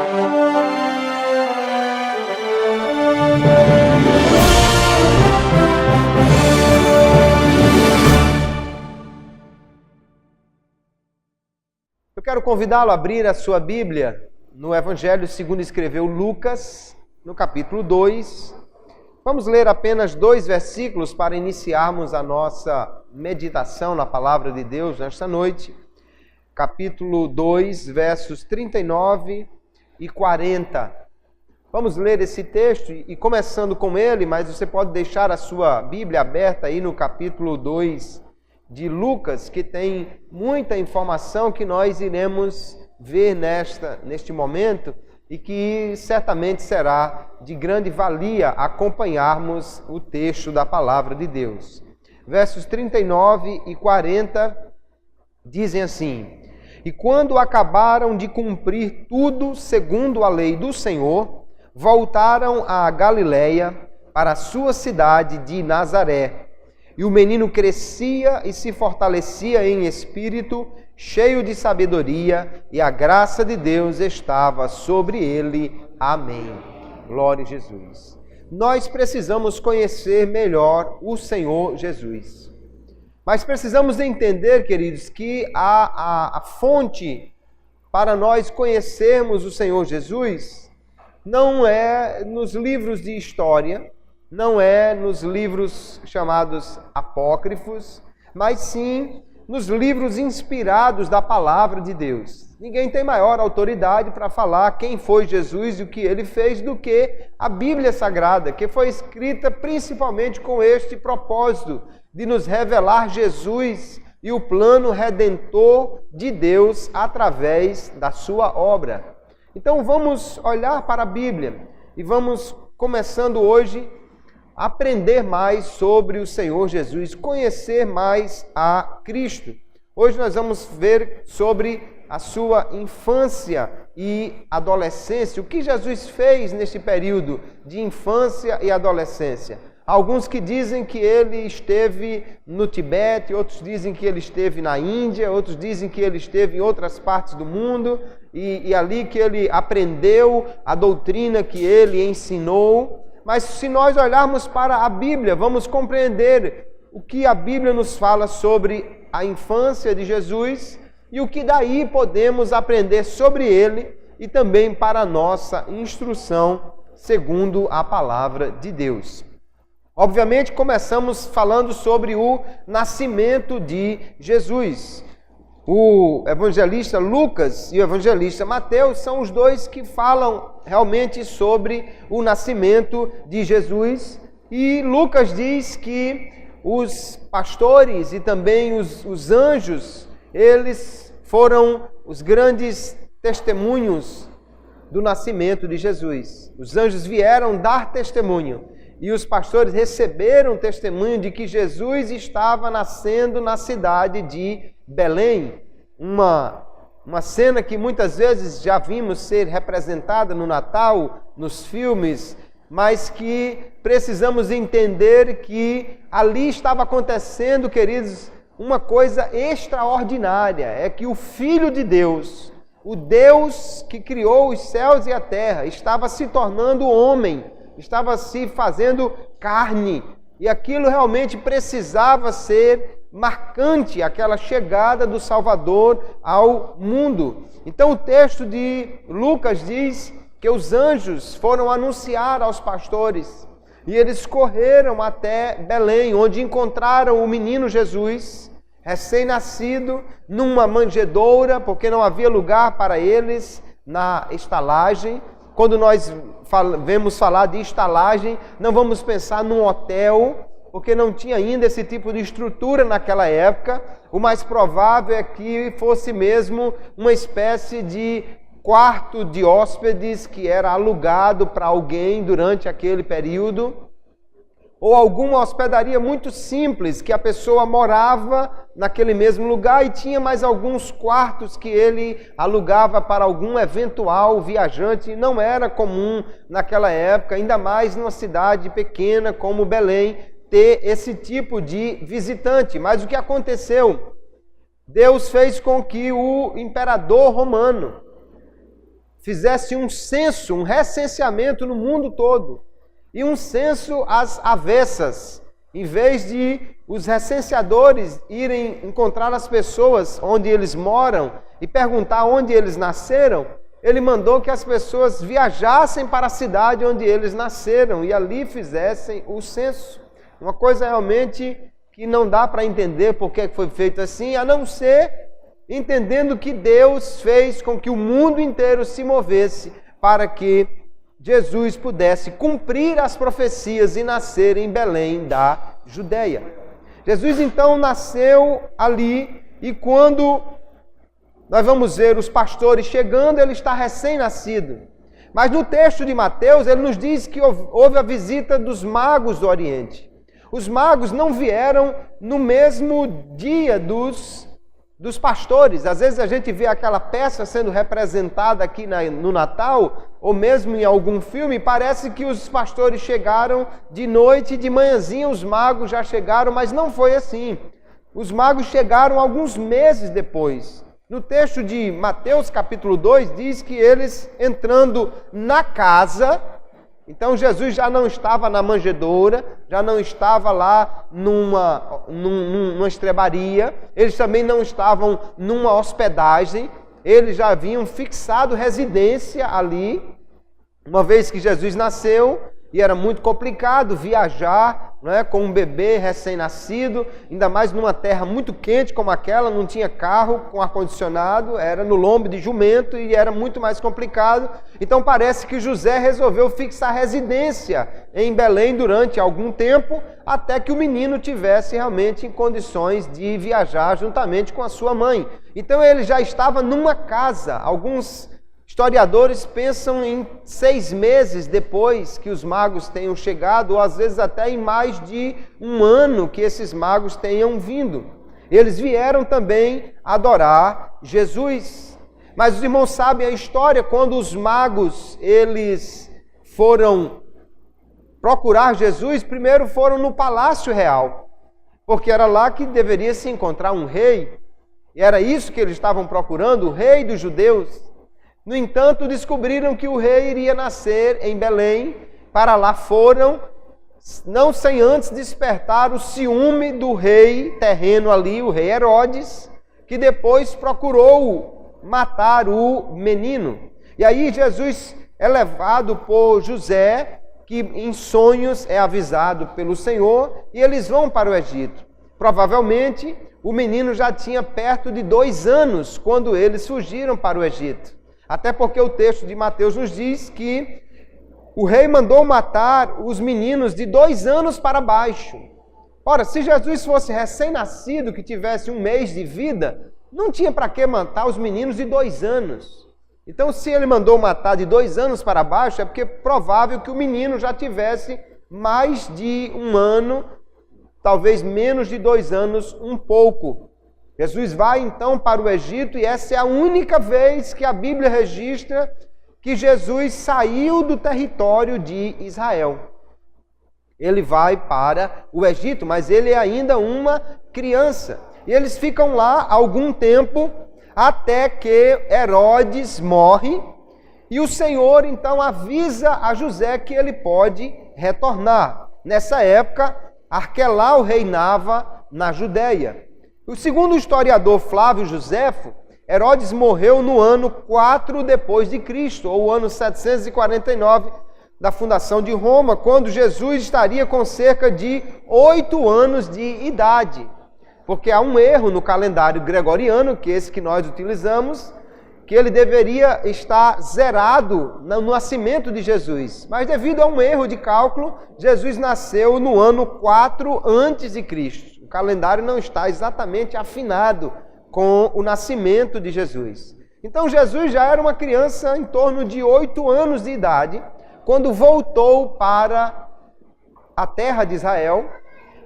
Eu quero convidá-lo a abrir a sua Bíblia no Evangelho segundo escreveu Lucas, no capítulo 2. Vamos ler apenas 2 versículos para iniciarmos a nossa meditação na Palavra de Deus nesta noite. Capítulo 2, versos 39 e 40. Vamos ler esse texto e começando com ele, mas você pode deixar a sua Bíblia aberta aí no capítulo 2 de Lucas, que tem muita informação que nós iremos ver neste momento e que certamente será de grande valia acompanharmos o texto da Palavra de Deus. Versos 39 e 40 dizem assim: E quando acabaram de cumprir tudo segundo a lei do Senhor, voltaram a Galiléia para a sua cidade de Nazaré. E o menino crescia e se fortalecia em espírito, cheio de sabedoria, e a graça de Deus estava sobre ele. Amém. Glória a Jesus. Nós precisamos conhecer melhor o Senhor Jesus. Mas precisamos entender, queridos, que a fonte para nós conhecermos o Senhor Jesus não é nos livros de história, não é nos livros chamados apócrifos, mas sim nos livros inspirados da Palavra de Deus. Ninguém tem maior autoridade para falar quem foi Jesus e o que ele fez do que a Bíblia Sagrada, que foi escrita principalmente com este propósito de nos revelar Jesus e o plano redentor de Deus através da sua obra. Então vamos olhar para a Bíblia e vamos, começando hoje, aprender mais sobre o Senhor Jesus, conhecer mais a Cristo. Hoje nós vamos ver sobre a sua infância e adolescência, o que Jesus fez neste período de infância e adolescência. Alguns que dizem que ele esteve no Tibete, outros dizem que ele esteve na Índia, outros dizem que ele esteve em outras partes do mundo e ali que ele aprendeu a doutrina que ele ensinou. Mas se nós olharmos para a Bíblia, vamos compreender o que a Bíblia nos fala sobre a infância de Jesus e o que daí podemos aprender sobre ele e também para a nossa instrução segundo a palavra de Deus. Obviamente, começamos falando sobre o nascimento de Jesus. O evangelista Lucas e o evangelista Mateus são os dois que falam realmente sobre o nascimento de Jesus. E Lucas diz que os pastores e também os anjos, eles foram os grandes testemunhos do nascimento de Jesus. Os anjos vieram dar testemunho e os pastores receberam testemunho de que Jesus estava nascendo na cidade de Belém, uma cena que muitas vezes já vimos ser representada no Natal, nos filmes, mas que precisamos entender que ali estava acontecendo, queridos, uma coisa extraordinária, é que o Filho de Deus, o Deus que criou os céus e a terra, estava se tornando homem, estava se fazendo carne, e aquilo realmente precisava ser marcante, aquela chegada do Salvador ao mundo. Então o texto de Lucas diz que os anjos foram anunciar aos pastores e eles correram até Belém, onde encontraram o menino Jesus, recém-nascido, numa manjedoura, porque não havia lugar para eles na estalagem. Quando nós vemos falar de estalagem, não vamos pensar num hotel, porque não tinha ainda esse tipo de estrutura naquela época. O mais provável é que fosse mesmo uma espécie de quarto de hóspedes que era alugado para alguém durante aquele período, ou alguma hospedaria muito simples que a pessoa morava naquele mesmo lugar e tinha mais alguns quartos que ele alugava para algum eventual viajante. Não era comum naquela época, ainda mais numa cidade pequena como Belém, ter esse tipo de visitante. Mas o que aconteceu? Deus fez com que o imperador romano fizesse um censo, um recenseamento no mundo todo. E um censo às avessas. Em vez de os recenseadores irem encontrar as pessoas onde eles moram e perguntar onde eles nasceram, ele mandou que as pessoas viajassem para a cidade onde eles nasceram e ali fizessem o censo. Uma coisa realmente que não dá para entender por que foi feito assim, a não ser entendendo que Deus fez com que o mundo inteiro se movesse para que Jesus pudesse cumprir as profecias e nascer em Belém da Judeia. Jesus então nasceu ali e quando nós vamos ver os pastores chegando, ele está recém-nascido. Mas no texto de Mateus, ele nos diz que houve a visita dos magos do Oriente. Os magos não vieram no mesmo dia dos pastores. Às vezes a gente vê aquela peça sendo representada aqui no Natal, ou mesmo em algum filme, parece que os pastores chegaram de noite e de manhãzinha os magos já chegaram, mas não foi assim. Os magos chegaram alguns meses depois. No texto de Mateus capítulo 2 diz que eles entrando na casa, então Jesus já não estava na manjedoura, já não estava lá numa estrebaria, eles também não estavam numa hospedagem, eles já haviam fixado residência ali, uma vez que Jesus nasceu, e era muito complicado viajar, né, com um bebê recém-nascido, ainda mais numa terra muito quente como aquela, não tinha carro com ar-condicionado, era no lombo de jumento e era muito mais complicado. Então parece que José resolveu fixar residência em Belém durante algum tempo, até que o menino tivesse realmente em condições de viajar juntamente com a sua mãe. Então ele já estava numa casa. Alguns historiadores pensam em 6 meses depois que os magos tenham chegado, ou às vezes até em mais de 1 ano que esses magos tenham vindo. Eles vieram também adorar Jesus. Mas os irmãos sabem a história, quando os magos eles foram procurar Jesus, primeiro foram no Palácio Real, porque era lá que deveria se encontrar um rei, e era isso que eles estavam procurando, o rei dos judeus. No entanto, descobriram que o rei iria nascer em Belém. Para lá foram, não sem antes despertar o ciúme do rei terreno ali, o rei Herodes, que depois procurou matar o menino. E aí Jesus é levado por José, que em sonhos é avisado pelo Senhor, e eles vão para o Egito. Provavelmente, o menino já tinha perto de 2 anos quando eles fugiram para o Egito. Até porque o texto de Mateus nos diz que o rei mandou matar os meninos de 2 anos para baixo. Ora, se Jesus fosse recém-nascido, que tivesse 1 mês de vida, não tinha para que matar os meninos de 2 anos. Então, se ele mandou matar de 2 anos para baixo, é porque é provável que o menino já tivesse mais de 1 ano, talvez menos de 2 anos, um pouco. Jesus vai então para o Egito e essa é a única vez que a Bíblia registra que Jesus saiu do território de Israel. Ele vai para o Egito, mas ele é ainda uma criança. E eles ficam lá algum tempo até que Herodes morre e o Senhor então avisa a José que ele pode retornar. Nessa época, Arquelau reinava na Judeia. O segundo historiador Flávio Joséfo, Herodes morreu no ano 4 depois de Cristo, ou ano 749 da fundação de Roma, quando Jesus estaria com cerca de 8 anos de idade. Porque há um erro no calendário gregoriano, que é esse que nós utilizamos, que ele deveria estar zerado no nascimento de Jesus. Mas devido a um erro de cálculo, Jesus nasceu no ano 4 antes de Cristo. O calendário não está exatamente afinado com o nascimento de Jesus. Então Jesus já era uma criança em torno de 8 anos de idade, quando voltou para a terra de Israel.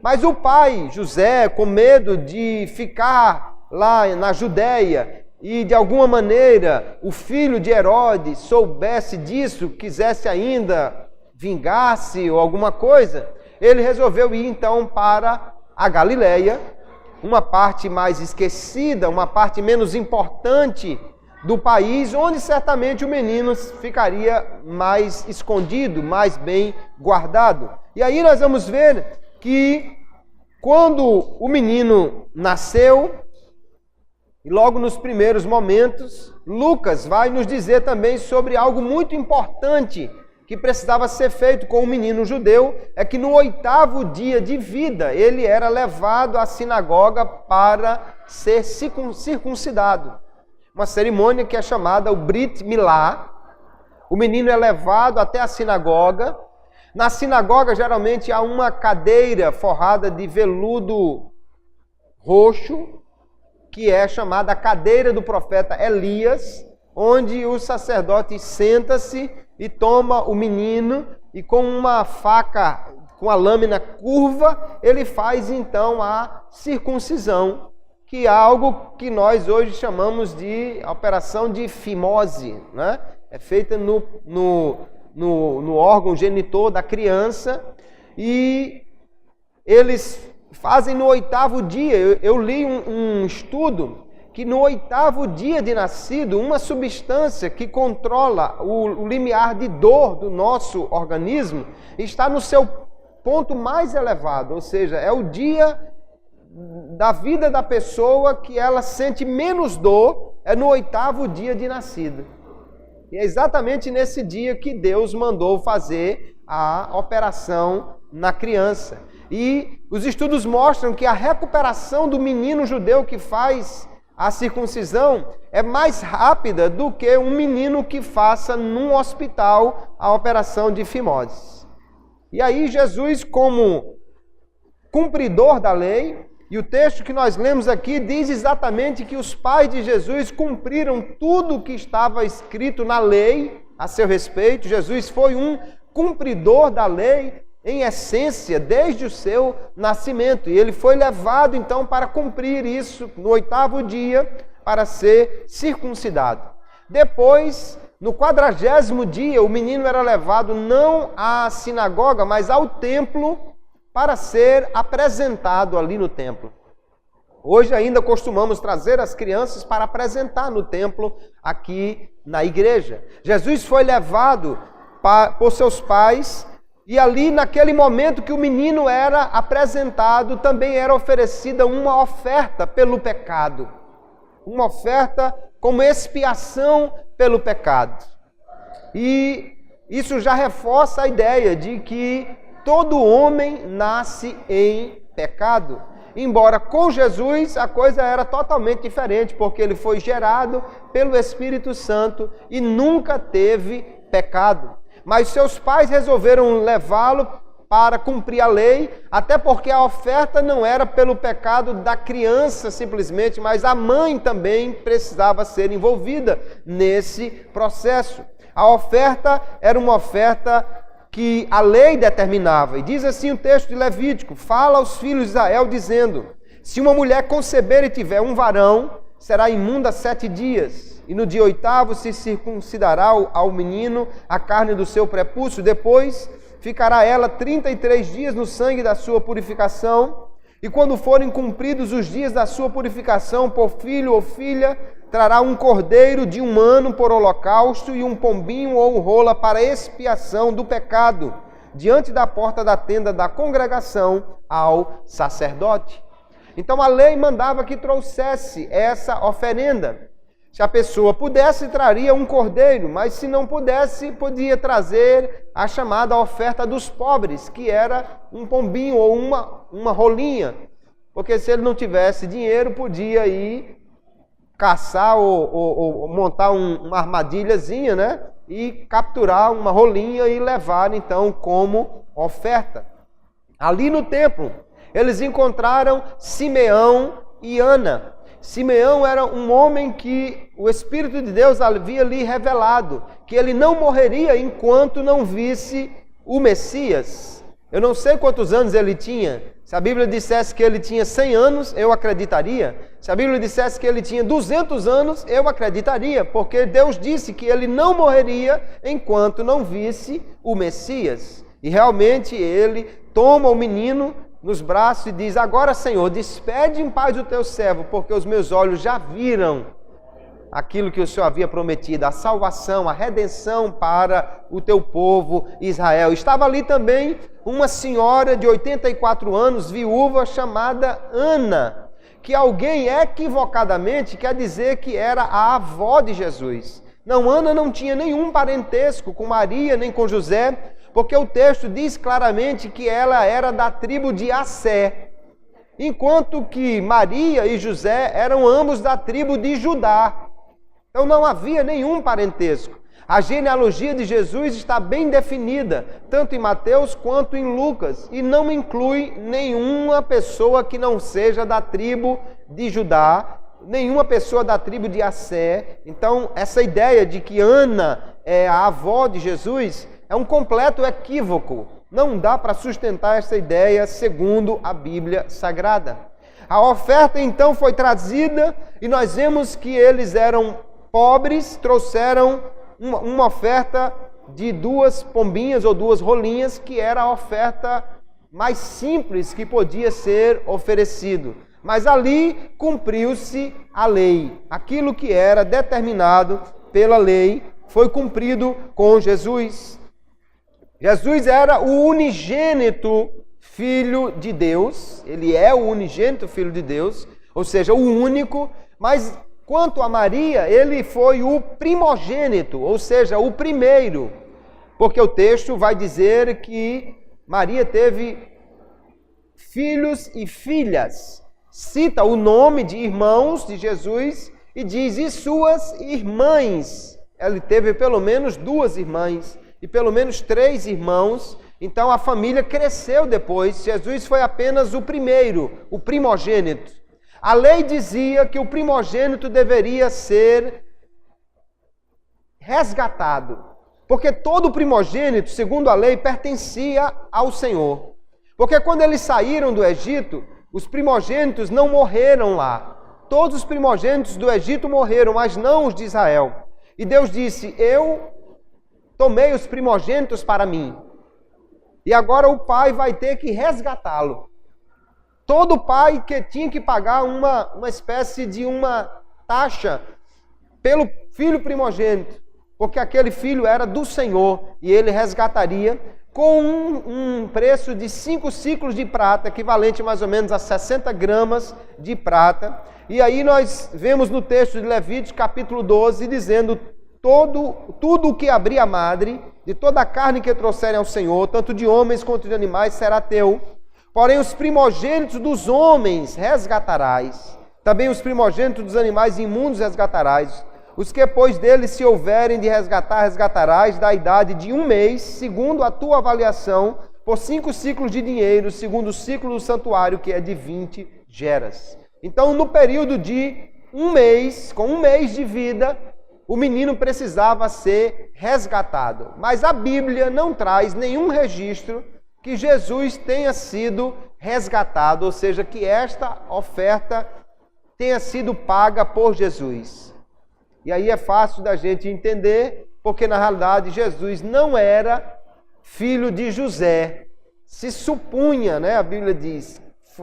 Mas o pai, José, com medo de ficar lá na Judeia e de alguma maneira o filho de Herodes soubesse disso, quisesse ainda vingar-se ou alguma coisa, ele resolveu ir então para a Galileia, uma parte mais esquecida, uma parte menos importante do país, onde certamente o menino ficaria mais escondido, mais bem guardado. E aí nós vamos ver que quando o menino nasceu, e logo nos primeiros momentos, Lucas vai nos dizer também sobre algo muito importante que precisava ser feito com o menino judeu, é que no 8º dia de vida, ele era levado à sinagoga para ser circuncidado. Uma cerimônia que é chamada o Brit Milá. O menino é levado até a sinagoga. Na sinagoga, geralmente, há uma cadeira forrada de veludo roxo, que é chamada a cadeira do profeta Elias, onde o sacerdote senta-se e toma o menino e com uma faca, com a lâmina curva, ele faz então a circuncisão, que é algo que nós hoje chamamos de operação de fimose, né? É feita no órgão genitor da criança, e eles fazem no 8º dia. Eu li um estudo que no 8º dia de nascido, uma substância que controla o limiar de dor do nosso organismo está no seu ponto mais elevado, ou seja, é o dia da vida da pessoa que ela sente menos dor, é no 8º dia de nascido. E é exatamente nesse dia que Deus mandou fazer a operação na criança. E os estudos mostram que a recuperação do menino judeu que faz a circuncisão é mais rápida do que um menino que faça num hospital a operação de fimose. E aí Jesus, como cumpridor da lei, e o texto que nós lemos aqui diz exatamente que os pais de Jesus cumpriram tudo o que estava escrito na lei a seu respeito. Jesus foi um cumpridor da lei em essência desde o seu nascimento, e ele foi levado então para cumprir isso no 8º dia para ser circuncidado. Depois, no 40º dia, o menino era levado não à sinagoga, mas ao templo para ser apresentado ali no templo. Hoje ainda costumamos trazer as crianças para apresentar no templo aqui na igreja. Jesus foi levado por seus pais, e ali, naquele momento que o menino era apresentado, também era oferecida uma oferta pelo pecado. Uma oferta como expiação pelo pecado. E isso já reforça a ideia de que todo homem nasce em pecado. Embora com Jesus a coisa era totalmente diferente, porque ele foi gerado pelo Espírito Santo e nunca teve pecado. Mas seus pais resolveram levá-lo para cumprir a lei, até porque a oferta não era pelo pecado da criança simplesmente, mas a mãe também precisava ser envolvida nesse processo. A oferta era uma oferta que a lei determinava. E diz assim o texto de Levítico: fala aos filhos de Israel dizendo: se uma mulher conceber e tiver um varão, será imunda 7 dias. E no dia 8º se circuncidará ao menino a carne do seu prepúcio. Depois ficará ela 33 dias no sangue da sua purificação. E quando forem cumpridos os dias da sua purificação, por filho ou filha, trará um cordeiro de 1 ano por holocausto e um pombinho ou rola para expiação do pecado, diante da porta da tenda da congregação ao sacerdote. Então a lei mandava que trouxesse essa oferenda. Se a pessoa pudesse, traria um cordeiro, mas se não pudesse, podia trazer a chamada oferta dos pobres, que era um pombinho ou uma rolinha. Porque se ele não tivesse dinheiro, podia ir caçar ou montar uma armadilhazinha, né? E capturar uma rolinha e levar então como oferta. Ali no templo, eles encontraram Simeão e Ana. Simeão era um homem que o Espírito de Deus havia lhe revelado, que ele não morreria enquanto não visse o Messias. Eu não sei quantos anos ele tinha. Se a Bíblia dissesse que ele tinha 100 anos, eu acreditaria. Se a Bíblia dissesse que ele tinha 200 anos, eu acreditaria, porque Deus disse que ele não morreria enquanto não visse o Messias. E realmente ele toma o menino nos braços e diz: agora, Senhor, despede em paz o teu servo, porque os meus olhos já viram aquilo que o Senhor havia prometido, a salvação, a redenção para o teu povo Israel. Estava ali também uma senhora de 84 anos, viúva, chamada Ana, que alguém equivocadamente quer dizer que era a avó de Jesus. Não, Ana não tinha nenhum parentesco com Maria nem com José, porque o texto diz claramente que ela era da tribo de Assé, enquanto que Maria e José eram ambos da tribo de Judá. Então não havia nenhum parentesco. A genealogia de Jesus está bem definida, tanto em Mateus quanto em Lucas, e não inclui nenhuma pessoa que não seja da tribo de Judá, nenhuma pessoa da tribo de Assé. Então, essa ideia de que Ana é a avó de Jesus é um completo equívoco. Não dá para sustentar essa ideia segundo a Bíblia Sagrada. A oferta então foi trazida e nós vemos que eles eram pobres, trouxeram uma oferta de 2 pombinhas ou 2 rolinhas, que era a oferta mais simples que podia ser oferecido. Mas ali cumpriu-se a lei. Aquilo que era determinado pela lei foi cumprido com Jesus. Jesus era o unigênito Filho de Deus. Ele é o unigênito Filho de Deus, ou seja, o único. Mas quanto a Maria, ele foi o primogênito, ou seja, o primeiro. Porque o texto vai dizer que Maria teve filhos e filhas. Cita o nome de irmãos de Jesus e diz, e suas irmãs. Ele teve pelo menos 2 irmãs e pelo menos 3 irmãos. Então a família cresceu depois. Jesus foi apenas o primeiro, o primogênito. A lei dizia que o primogênito deveria ser resgatado, porque todo primogênito, segundo a lei, pertencia ao Senhor. Porque quando eles saíram do Egito, os primogênitos não morreram lá. Todos os primogênitos do Egito morreram, mas não os de Israel. E Deus disse, eu tomei os primogênitos para mim. E agora o pai vai ter que resgatá-lo. Todo pai que tinha que pagar uma espécie de uma taxa pelo filho primogênito, porque aquele filho era do Senhor e ele resgataria com um preço de 5 ciclos de prata, equivalente mais ou menos a 60 gramas de prata. E aí nós vemos no texto de Levíticos, capítulo 12, dizendo, tudo o que abrir a madre, de toda a carne que trouxerem ao Senhor, tanto de homens quanto de animais, será teu. Porém, os primogênitos dos homens resgatarás. Também os primogênitos dos animais imundos resgatarás. Os que, pois, deles se houverem de resgatar, resgatarás da idade de 1 mês, segundo a tua avaliação, por 5 ciclos de dinheiro, segundo o ciclo do santuário, que é de 20 geras. Então, no período de 1 mês, com 1 mês de vida, o menino precisava ser resgatado. Mas a Bíblia não traz nenhum registro que Jesus tenha sido resgatado, ou seja, que esta oferta tenha sido paga por Jesus. E aí é fácil da gente entender, porque na realidade Jesus não era filho de José. Se supunha, né, a Bíblia diz,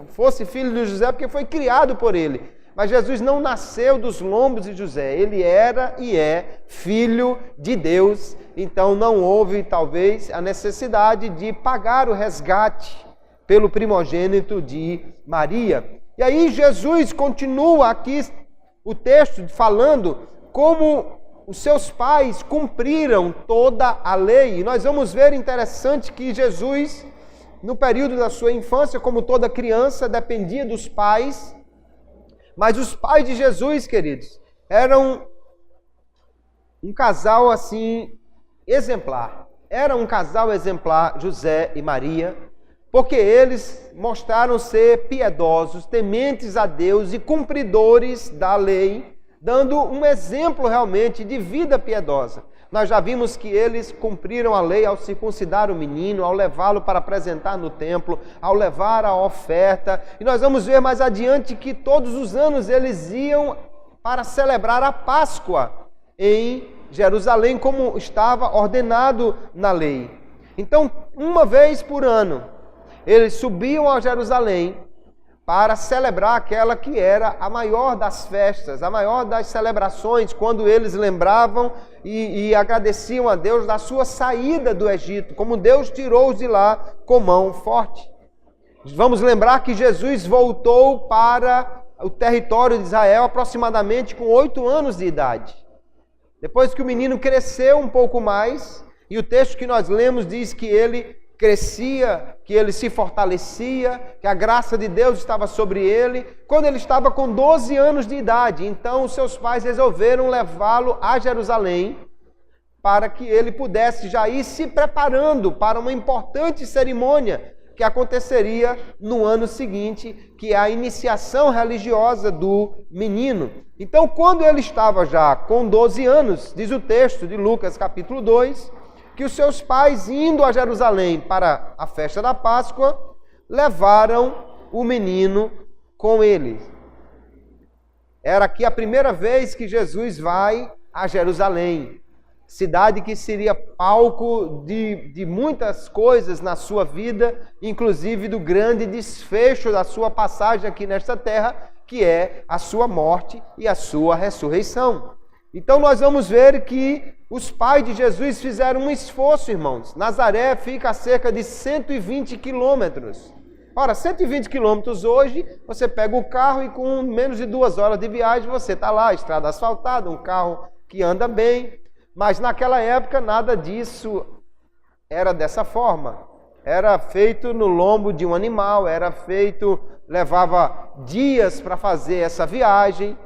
fosse filho de José porque foi criado por ele. Mas Jesus não nasceu dos lombos de José, ele era e é filho de Deus. Então não houve, talvez, a necessidade de pagar o resgate pelo primogênito de Maria. E aí Jesus continua aqui o texto falando como os seus pais cumpriram toda a lei. E nós vamos ver, interessante, que Jesus, no período da sua infância, como toda criança, dependia dos pais. Mas os pais de Jesus, queridos, eram um casal assim exemplar. Era um casal exemplar, José e Maria, porque eles mostraram ser piedosos, tementes a Deus e cumpridores da lei, dando um exemplo realmente de vida piedosa. Nós já vimos que eles cumpriram a lei ao circuncidar o menino, ao levá-lo para apresentar no templo, ao levar a oferta. E nós vamos ver mais adiante que todos os anos eles iam para celebrar a Páscoa em Jerusalém, como estava ordenado na lei. Então, uma vez por ano, eles subiam a Jerusalém para celebrar aquela que era a maior das festas, a maior das celebrações, quando eles lembravam e agradeciam a Deus da sua saída do Egito, como Deus tirou-os de lá com mão forte. Vamos lembrar que Jesus voltou para o território de Israel aproximadamente com 8 anos de idade. Depois que o menino cresceu um pouco mais, e o texto que nós lemos diz que ele crescia, que ele se fortalecia, que a graça de Deus estava sobre ele, quando ele estava com 12 anos de idade. Então os seus pais resolveram levá-lo a Jerusalém, para que ele pudesse já ir se preparando para uma importante cerimônia que aconteceria no ano seguinte, que é a iniciação religiosa do menino. Então, quando ele estava já com 12 anos, diz o texto de Lucas capítulo 2, que os seus pais, indo a Jerusalém para a festa da Páscoa, levaram o menino com eles. Era aqui a primeira vez que Jesus vai a Jerusalém, cidade que seria palco de muitas coisas na sua vida, inclusive do grande desfecho da sua passagem aqui nesta terra, que é a sua morte e a sua ressurreição. Então nós vamos ver que os pais de Jesus fizeram um esforço, irmãos. Nazaré fica a cerca de 120 quilômetros. Ora, 120 quilômetros hoje, você pega o carro e com menos de 2 horas de viagem você está lá, estrada asfaltada, um carro que anda bem. Mas naquela época nada disso era dessa forma. Era feito no lombo de um animal, levava dias para fazer essa viagem.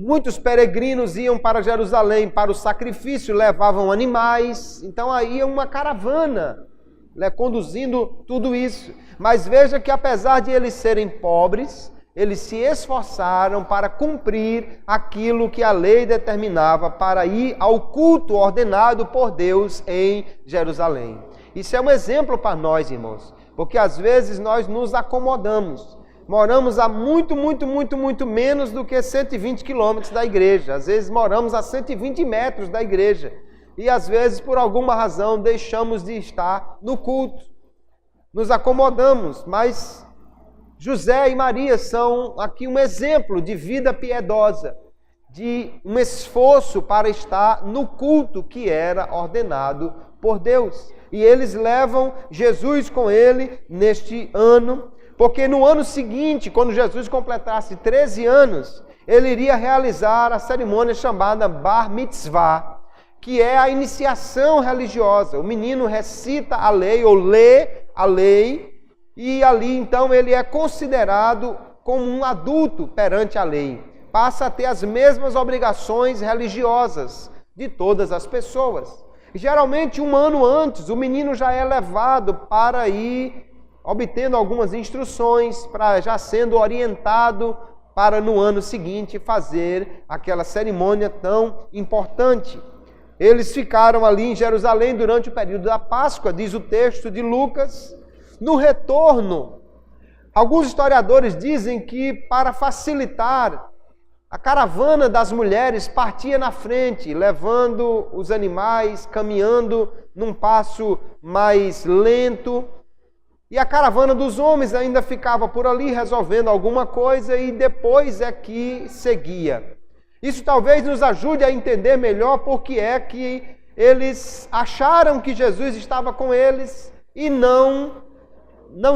Muitos peregrinos iam para Jerusalém para o sacrifício, levavam animais. Então aí ia uma caravana, conduzindo tudo isso. Mas veja que apesar de eles serem pobres, eles se esforçaram para cumprir aquilo que a lei determinava para ir ao culto ordenado por Deus em Jerusalém. Isso é um exemplo para nós, irmãos, porque às vezes nós nos acomodamos. Moramos a muito menos do que 120 quilômetros da igreja. Às vezes moramos a 120 metros da igreja. E às vezes, por alguma razão, deixamos de estar no culto. Nos acomodamos, mas José e Maria são aqui um exemplo de vida piedosa, de um esforço para estar no culto que era ordenado por Deus. E eles levam Jesus com ele neste ano, porque no ano seguinte, quando Jesus completasse 13 anos, ele iria realizar a cerimônia chamada Bar Mitzvah, que é a iniciação religiosa. O menino recita a lei, ou lê a lei, e ali então ele é considerado como um adulto perante a lei. Passa a ter as mesmas obrigações religiosas de todas as pessoas. Geralmente, um ano antes, o menino já é levado para ir obtendo algumas instruções, para já sendo orientado para no ano seguinte fazer aquela cerimônia tão importante. Eles ficaram ali em Jerusalém durante o período da Páscoa, diz o texto de Lucas. No retorno, alguns historiadores dizem que para facilitar, a caravana das mulheres partia na frente, levando os animais, caminhando num passo mais lento. E a caravana dos homens ainda ficava por ali resolvendo alguma coisa e depois é que seguia. Isso talvez nos ajude a entender melhor porque é que eles acharam que Jesus estava com eles e não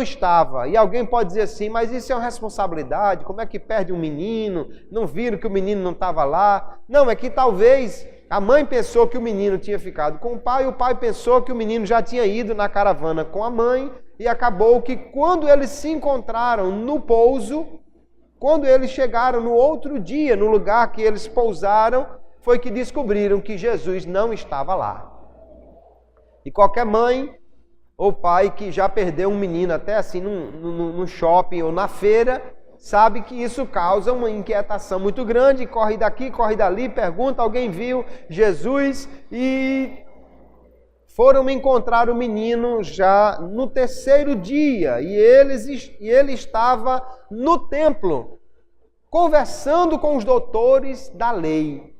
estava. E alguém pode dizer assim, mas isso é uma responsabilidade, como é que perde um menino? Não viram que o menino não estava lá? Não, é que talvez a mãe pensou que o menino tinha ficado com o pai pensou que o menino já tinha ido na caravana com a mãe, e acabou que quando eles se encontraram no pouso, quando eles chegaram no outro dia, no lugar que eles pousaram, foi que descobriram que Jesus não estava lá. E qualquer mãe ou pai que já perdeu um menino, até assim no shopping ou na feira, sabe que isso causa uma inquietação muito grande, corre daqui, corre dali, pergunta, alguém viu Jesus? E foram encontrar o menino já no 3º dia, e ele estava no templo, conversando com os doutores da lei.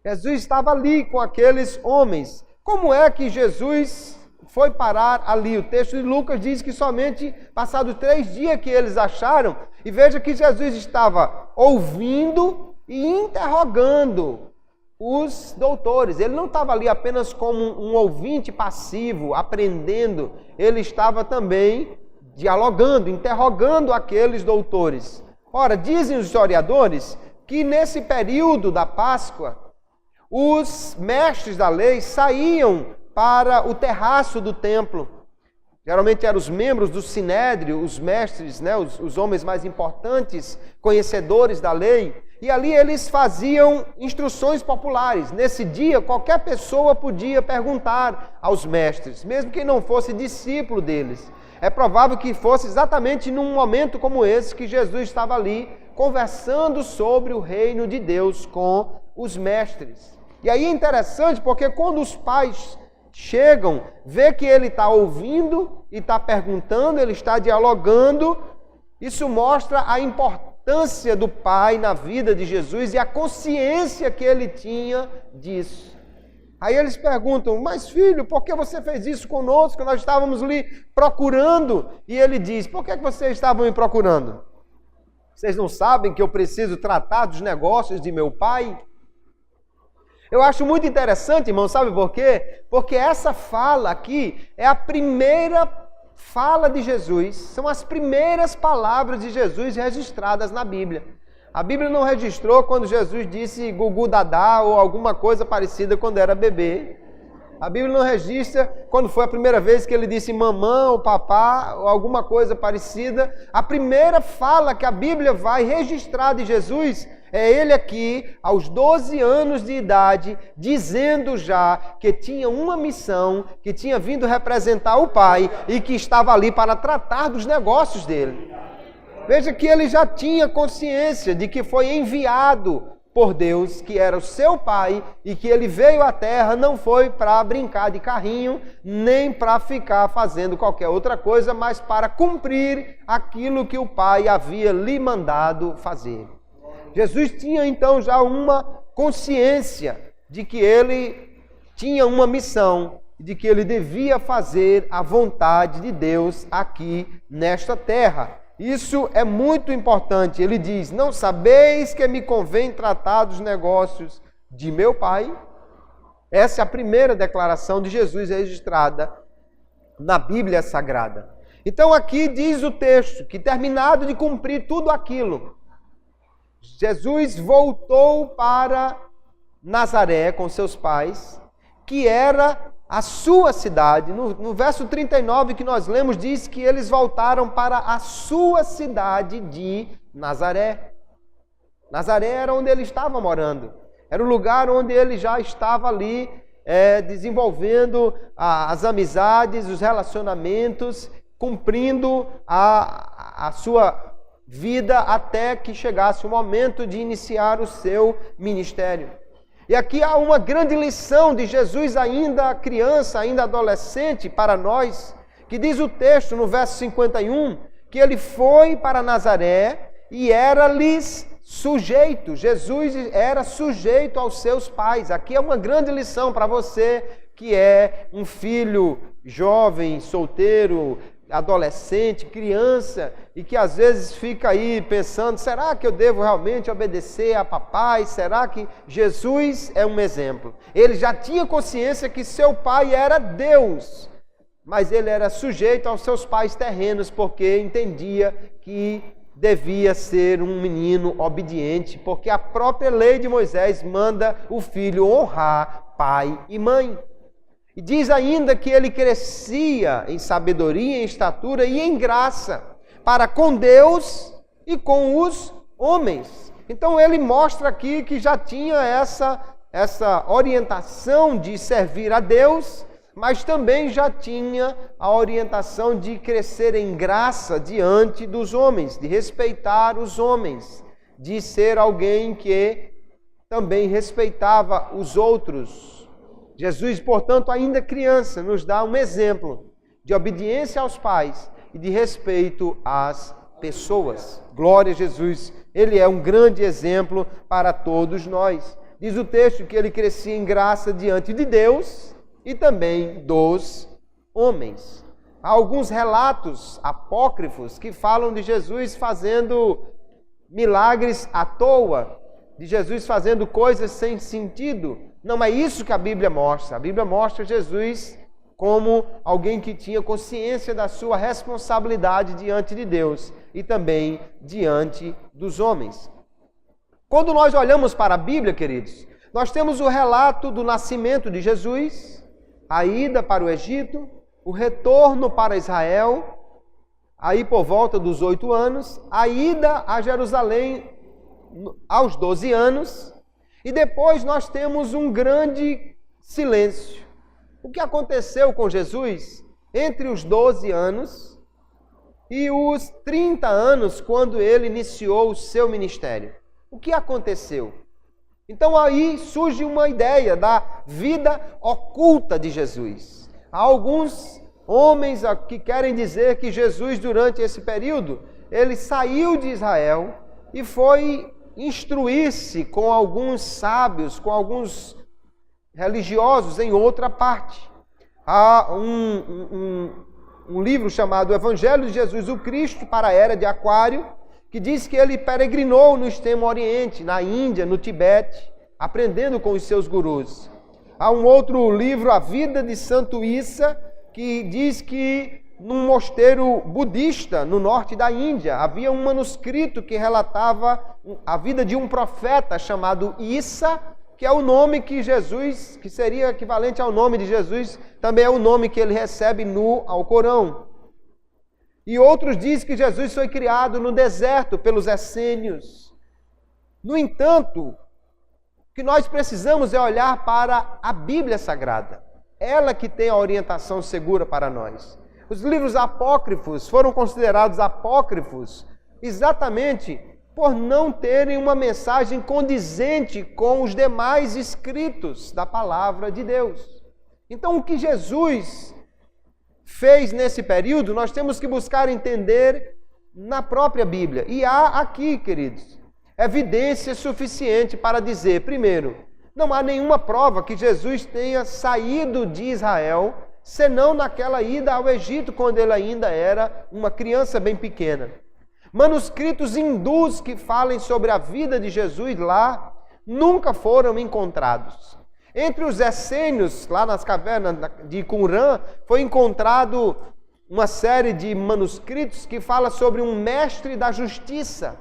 Jesus estava ali com aqueles homens. Como é que Jesus foi parar ali. O texto de Lucas diz que somente passados 3 dias que eles acharam, e veja que Jesus estava ouvindo e interrogando os doutores. Ele não estava ali apenas como um ouvinte passivo, aprendendo, ele estava também dialogando, interrogando aqueles doutores. Ora, dizem os historiadores que nesse período da Páscoa, os mestres da lei saíam para o terraço do templo. Geralmente eram os membros do sinédrio, os mestres, os homens mais importantes, conhecedores da lei, e ali eles faziam instruções populares. Nesse dia, qualquer pessoa podia perguntar aos mestres, mesmo que não fosse discípulo deles. É provável que fosse exatamente num momento como esse que Jesus estava ali, conversando sobre o reino de Deus com os mestres. E aí é interessante porque quando os pais chegam, vê que ele está ouvindo e está perguntando, ele está dialogando, isso mostra a importância do pai na vida de Jesus e a consciência que ele tinha disso. Aí eles perguntam, mas filho, por que você fez isso conosco? Nós estávamos ali procurando. E ele diz, por que vocês estavam me procurando? Vocês não sabem que eu preciso tratar dos negócios de meu pai? Eu acho muito interessante, irmão, sabe por quê? Porque essa fala aqui é a primeira fala de Jesus, são as primeiras palavras de Jesus registradas na Bíblia. A Bíblia não registrou quando Jesus disse gugu dadá ou alguma coisa parecida quando era bebê. A Bíblia não registra quando foi a primeira vez que ele disse mamã ou papá ou alguma coisa parecida. A primeira fala que a Bíblia vai registrar de Jesus é ele aqui, aos 12 anos de idade, dizendo já que tinha uma missão, que tinha vindo representar o Pai e que estava ali para tratar dos negócios dele. Veja que ele já tinha consciência de que foi enviado por Deus, que era o seu Pai, e que ele veio à terra, não foi para brincar de carrinho, nem para ficar fazendo qualquer outra coisa, mas para cumprir aquilo que o Pai havia lhe mandado fazer. Jesus tinha então já uma consciência de que ele tinha uma missão, de que ele devia fazer a vontade de Deus aqui nesta terra. Isso é muito importante. Ele diz, não sabeis que me convém tratar dos negócios de meu Pai? Essa é a primeira declaração de Jesus registrada na Bíblia Sagrada. Então aqui diz o texto que terminado de cumprir tudo aquilo, Jesus voltou para Nazaré com seus pais, que era a sua cidade. No verso 39 que nós lemos, diz que eles voltaram para a sua cidade de Nazaré. Nazaré era onde ele estava morando. Era o lugar onde ele já estava ali desenvolvendo as amizades, os relacionamentos, cumprindo a sua vida até que chegasse o momento de iniciar o seu ministério. E aqui há uma grande lição de Jesus ainda criança, ainda adolescente para nós, que diz o texto no verso 51, que ele foi para Nazaré e era-lhes sujeito. Jesus era sujeito aos seus pais. Aqui é uma grande lição para você que é um filho jovem, solteiro, adolescente, criança, e que às vezes fica aí pensando, será que eu devo realmente obedecer a papai? Será que Jesus é um exemplo? Ele já tinha consciência que seu pai era Deus, mas ele era sujeito aos seus pais terrenos, porque entendia que devia ser um menino obediente, porque a própria lei de Moisés manda o filho honrar pai e mãe. E diz ainda que ele crescia em sabedoria, em estatura e em graça, para com Deus e com os homens. Então ele mostra aqui que já tinha essa orientação de servir a Deus, mas também já tinha a orientação de crescer em graça diante dos homens, de respeitar os homens, de ser alguém que também respeitava os outros. Jesus, portanto, ainda criança, nos dá um exemplo de obediência aos pais e de respeito às pessoas. Glória a Jesus, ele é um grande exemplo para todos nós. Diz o texto que ele crescia em graça diante de Deus e também dos homens. Há alguns relatos apócrifos que falam de Jesus fazendo milagres à toa, de Jesus fazendo coisas sem sentido. Não é isso que a Bíblia mostra. A Bíblia mostra Jesus como alguém que tinha consciência da sua responsabilidade diante de Deus e também diante dos homens. Quando nós olhamos para a Bíblia, queridos, nós temos o relato do nascimento de Jesus, a ida para o Egito, o retorno para Israel, aí por volta dos 8 anos, a ida a Jerusalém aos 12 anos, e depois nós temos um grande silêncio. O que aconteceu com Jesus entre os 12 anos e os 30 anos, quando ele iniciou o seu ministério? O que aconteceu? Então aí surge uma ideia da vida oculta de Jesus. Há alguns homens que querem dizer que Jesus, durante esse período, ele saiu de Israel e foi instruir-se com alguns sábios, com alguns religiosos em outra parte. Há um livro chamado Evangelho de Jesus o Cristo para a Era de Aquário, que diz que ele peregrinou no extremo oriente, na Índia, no Tibete, aprendendo com os seus gurus. Há um outro livro, A Vida de Santo Issa, que diz que num mosteiro budista no norte da Índia havia um manuscrito que relatava a vida de um profeta chamado Issa, que é o nome que Jesus, que seria equivalente ao nome de Jesus, também é o nome que ele recebe no Alcorão. E outros dizem que Jesus foi criado no deserto pelos essênios. No entanto, o que nós precisamos é olhar para a Bíblia Sagrada. Ela que tem a orientação segura para nós. Os livros apócrifos foram considerados apócrifos exatamente por não terem uma mensagem condizente com os demais escritos da palavra de Deus. Então, o que Jesus fez nesse período, nós temos que buscar entender na própria Bíblia. E há aqui, queridos, evidência suficiente para dizer, primeiro, não há nenhuma prova que Jesus tenha saído de Israel, senão naquela ida ao Egito, quando ele ainda era uma criança bem pequena. Manuscritos hindus que falem sobre a vida de Jesus lá nunca foram encontrados. Entre os essênios, lá nas cavernas de Qumran, foi encontrado uma série de manuscritos que fala sobre um mestre da justiça.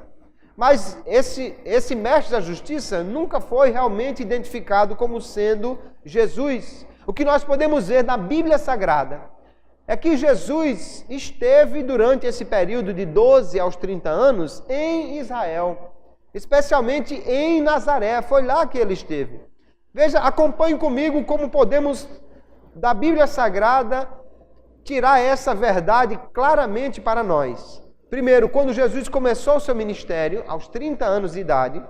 Mas esse mestre da justiça nunca foi realmente identificado como sendo Jesus. O que nós podemos ver na Bíblia Sagrada é que Jesus esteve durante esse período de 12 aos 30 anos em Israel, especialmente em Nazaré, foi lá que ele esteve. Veja, acompanhe comigo como podemos, da Bíblia Sagrada, tirar essa verdade claramente para nós. Primeiro, quando Jesus começou o seu ministério, aos 30 anos de idade,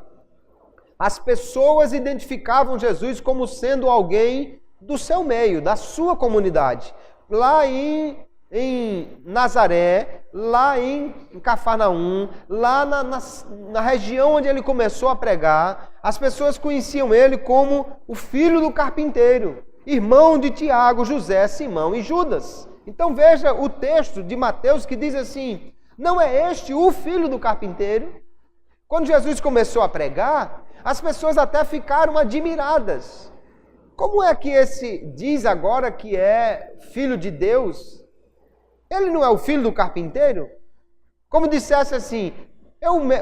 as pessoas identificavam Jesus como sendo alguém do seu meio, da sua comunidade. Lá em Nazaré, lá em Cafarnaum, lá na região onde ele começou a pregar, as pessoas conheciam ele como o filho do carpinteiro, irmão de Tiago, José, Simão e Judas. Então veja o texto de Mateus que diz assim: não é este o filho do carpinteiro? Quando Jesus começou a pregar, as pessoas até ficaram admiradas. Como é que esse diz agora que é filho de Deus? Ele não é o filho do carpinteiro? Como dissesse assim,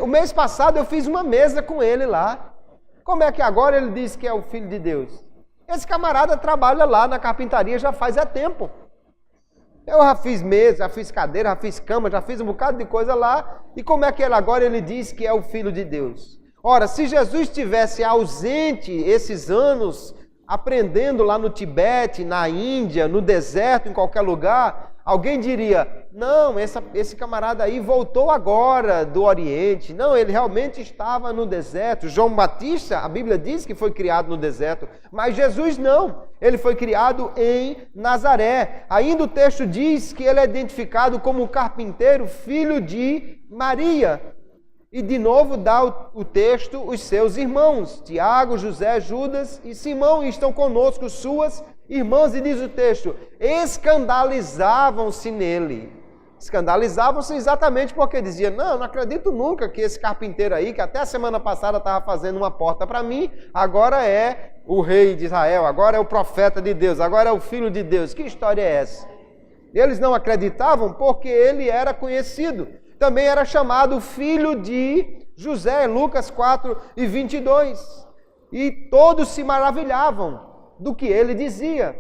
o mês passado eu fiz uma mesa com ele lá. Como é que agora ele diz que é o filho de Deus? Esse camarada trabalha lá na carpintaria já faz tempo. Eu já fiz mesa, já fiz cadeira, já fiz cama, já fiz um bocado de coisa lá. E como é que agora ele diz que é o filho de Deus? Ora, se Jesus estivesse ausente esses anos, aprendendo lá no Tibete, na Índia, no deserto, em qualquer lugar, alguém diria, não, esse camarada aí voltou agora do Oriente. Não, ele realmente estava no deserto. João Batista, a Bíblia diz que foi criado no deserto, mas Jesus não. Ele foi criado em Nazaré. Ainda o texto diz que ele é identificado como carpinteiro, filho de Maria. E de novo dá o texto os seus irmãos, Tiago, José, Judas e Simão, e estão conosco suas irmãs, e diz o texto, escandalizavam-se nele. Escandalizavam-se exatamente porque diziam, não acredito nunca que esse carpinteiro aí, que até a semana passada estava fazendo uma porta para mim, agora é o rei de Israel, agora é o profeta de Deus, agora é o filho de Deus. Que história é essa? Eles não acreditavam porque ele era conhecido. Também era chamado filho de José, Lucas 4:22. E todos se maravilhavam do que ele dizia.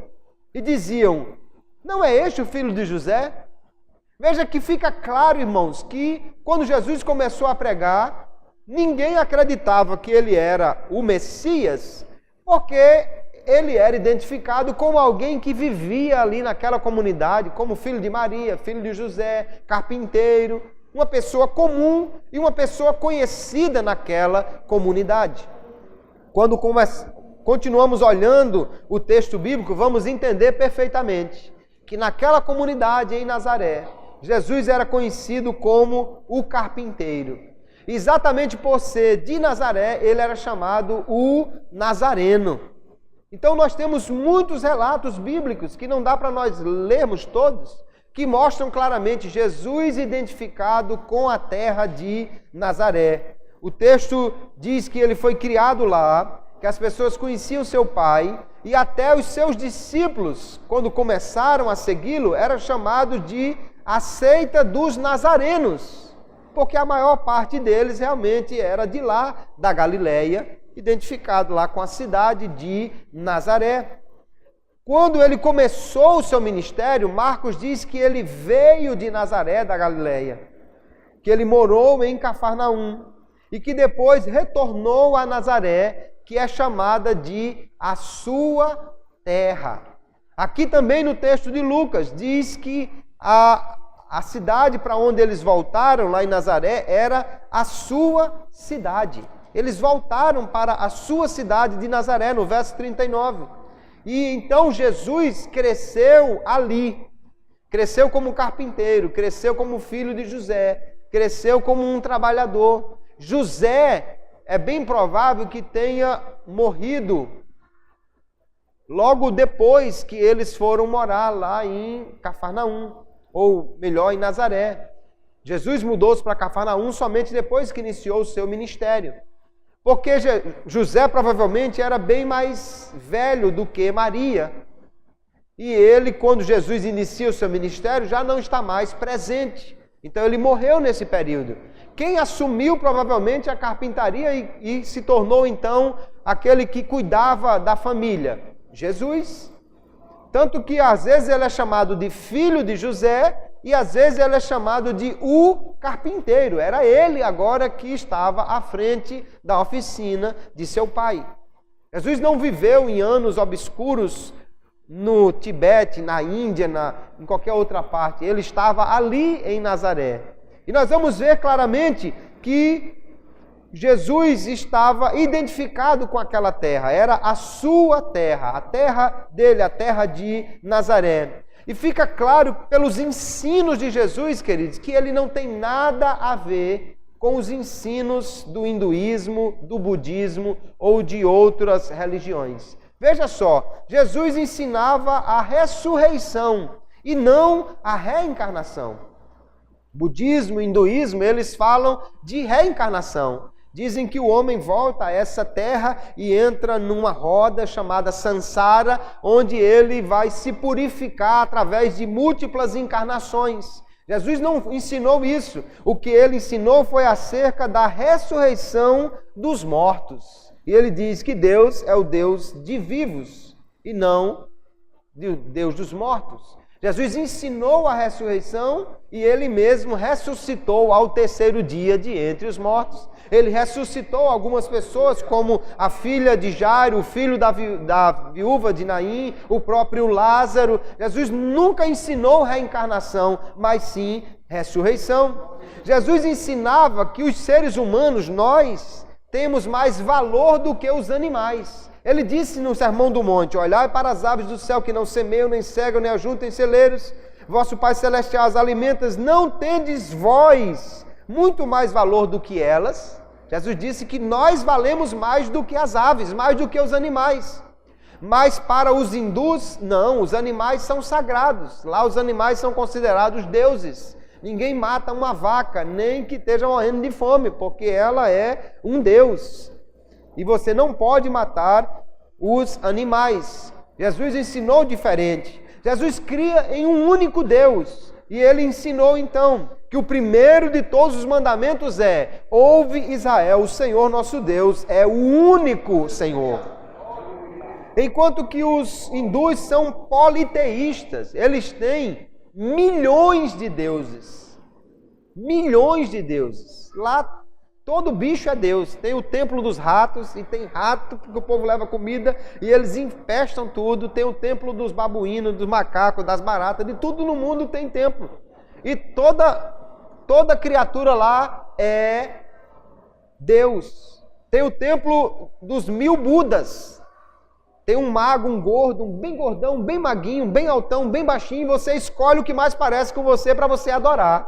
E diziam, não é este o filho de José? Veja que fica claro, irmãos, que quando Jesus começou a pregar, ninguém acreditava que ele era o Messias, porque ele era identificado como alguém que vivia ali naquela comunidade, como filho de Maria, filho de José, carpinteiro, uma pessoa comum e uma pessoa conhecida naquela comunidade. Quando continuamos olhando o texto bíblico, vamos entender perfeitamente que naquela comunidade em Nazaré, Jesus era conhecido como o carpinteiro. Exatamente por ser de Nazaré, ele era chamado o Nazareno. Então nós temos muitos relatos bíblicos, que não dá para nós lermos todos, que mostram claramente Jesus identificado com a terra de Nazaré. O texto diz que ele foi criado lá, que as pessoas conheciam seu pai, e até os seus discípulos, quando começaram a segui-lo, eram chamados de a seita dos nazarenos, porque a maior parte deles realmente era de lá, da Galileia, identificado lá com a cidade de Nazaré. Quando ele começou o seu ministério, Marcos diz que ele veio de Nazaré, da Galileia, que ele morou em Cafarnaum e que depois retornou a Nazaré, que é chamada de a sua terra. Aqui também no texto de Lucas diz que a cidade para onde eles voltaram, lá em Nazaré, era a sua cidade. Eles voltaram para a sua cidade de Nazaré, no verso 39. E então Jesus cresceu ali, cresceu como carpinteiro, cresceu como filho de José, cresceu como um trabalhador. José é bem provável que tenha morrido logo depois que eles foram morar lá em Cafarnaum, ou melhor, em Nazaré. Jesus mudou-se para Cafarnaum somente depois que iniciou o seu ministério. Porque José provavelmente era bem mais velho do que Maria. E ele, quando Jesus inicia o seu ministério, já não está mais presente. Então ele morreu nesse período. Quem assumiu provavelmente a carpintaria e se tornou então aquele que cuidava da família? Jesus. Tanto que às vezes ele é chamado de filho de José e às vezes ele é chamado de o carpinteiro. Era ele agora que estava à frente da oficina de seu pai. Jesus não viveu em anos obscuros no Tibete, na Índia, em qualquer outra parte. Ele estava ali em Nazaré. E nós vamos ver claramente que Jesus estava identificado com aquela terra. Era a sua terra, a terra dele, a terra de Nazaré. E fica claro pelos ensinos de Jesus, queridos, que ele não tem nada a ver com os ensinos do hinduísmo, do budismo ou de outras religiões. Veja só, Jesus ensinava a ressurreição e não a reencarnação. Budismo, hinduísmo, eles falam de reencarnação. Dizem que o homem volta a essa terra e entra numa roda chamada Sansara, onde ele vai se purificar através de múltiplas encarnações. Jesus não ensinou isso. O que ele ensinou foi acerca da ressurreição dos mortos. E ele diz que Deus é o Deus de vivos e não o Deus dos mortos. Jesus ensinou a ressurreição e ele mesmo ressuscitou ao terceiro dia de entre os mortos. Ele ressuscitou algumas pessoas, como a filha de Jairo, o filho da viúva de Naim, o próprio Lázaro. Jesus nunca ensinou reencarnação, mas sim ressurreição. Jesus ensinava que os seres humanos, nós, temos mais valor do que os animais. Ele disse no Sermão do Monte: olhai para as aves do céu que não semeiam, nem cegam, nem ajuntam em celeiros. Vosso Pai Celestial as alimenta, não tendes vós muito mais valor do que elas. Jesus disse que nós valemos mais do que as aves, mais do que os animais. Mas para os hindus, não, os animais são sagrados. Lá os animais são considerados deuses. Ninguém mata uma vaca, nem que esteja morrendo de fome, porque ela é um deus. E você não pode matar os animais. Jesus ensinou diferente. Jesus cria em um único Deus. E ele ensinou então que o primeiro de todos os mandamentos é: ouve Israel, o Senhor nosso Deus é o único Senhor. Enquanto que os hindus são politeístas, eles têm milhões de deuses. Milhões de deuses. Lá todo bicho é Deus. Tem o templo dos ratos, e tem rato porque o povo leva comida e eles infestam tudo. Tem o templo dos babuínos, dos macacos, das baratas, de tudo no mundo tem templo. E toda criatura lá é Deus. Tem o templo dos 1000 Budas. Tem um mago, um gordo, um bem gordão, um bem maguinho, um bem altão, um bem baixinho, e você escolhe o que mais parece com você para você adorar.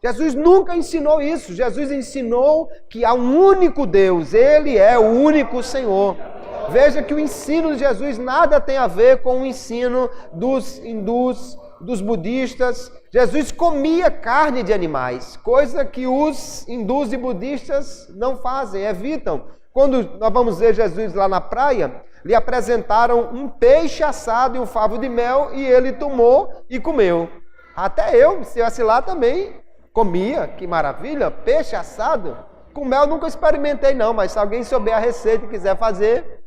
Jesus nunca ensinou isso. Jesus ensinou que há um único Deus, Ele é o único Senhor. Veja que o ensino de Jesus nada tem a ver com o ensino dos hindus, dos budistas. Jesus comia carne de animais, coisa que os hindus e budistas não fazem, evitam. Quando nós vamos ver Jesus lá na praia, lhe apresentaram um peixe assado e um favo de mel, e ele tomou e comeu. Até eu, se eu estivesse lá também, comia, que maravilha, peixe assado. Com mel nunca experimentei não, mas se alguém souber a receita e quiser fazer.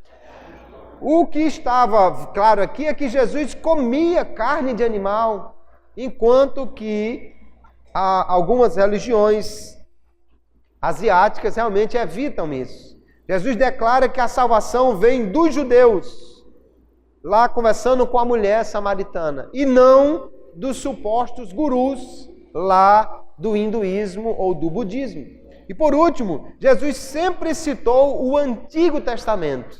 O que estava claro aqui é que Jesus comia carne de animal, enquanto que algumas religiões asiáticas realmente evitam isso. Jesus declara que a salvação vem dos judeus, lá conversando com a mulher samaritana, e não dos supostos gurus lá do hinduísmo ou do budismo. E por último, Jesus sempre citou o Antigo Testamento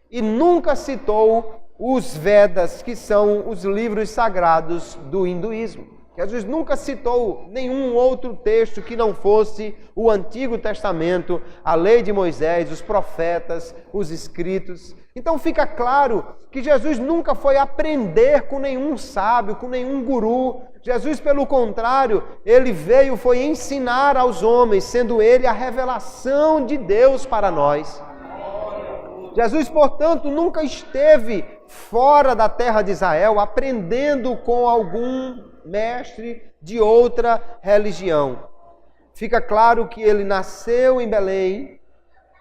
e nunca citou os Vedas, que são os livros sagrados do hinduísmo. Jesus nunca citou nenhum outro texto que não fosse o Antigo Testamento, a lei de Moisés, os profetas, os escritos. Então fica claro que Jesus nunca foi aprender com nenhum sábio, com nenhum guru. Jesus, pelo contrário, ele foi ensinar aos homens, sendo ele a revelação de Deus para nós. Jesus, portanto, nunca esteve fora da terra de Israel aprendendo com algum mestre de outra religião. Fica claro que ele nasceu em Belém,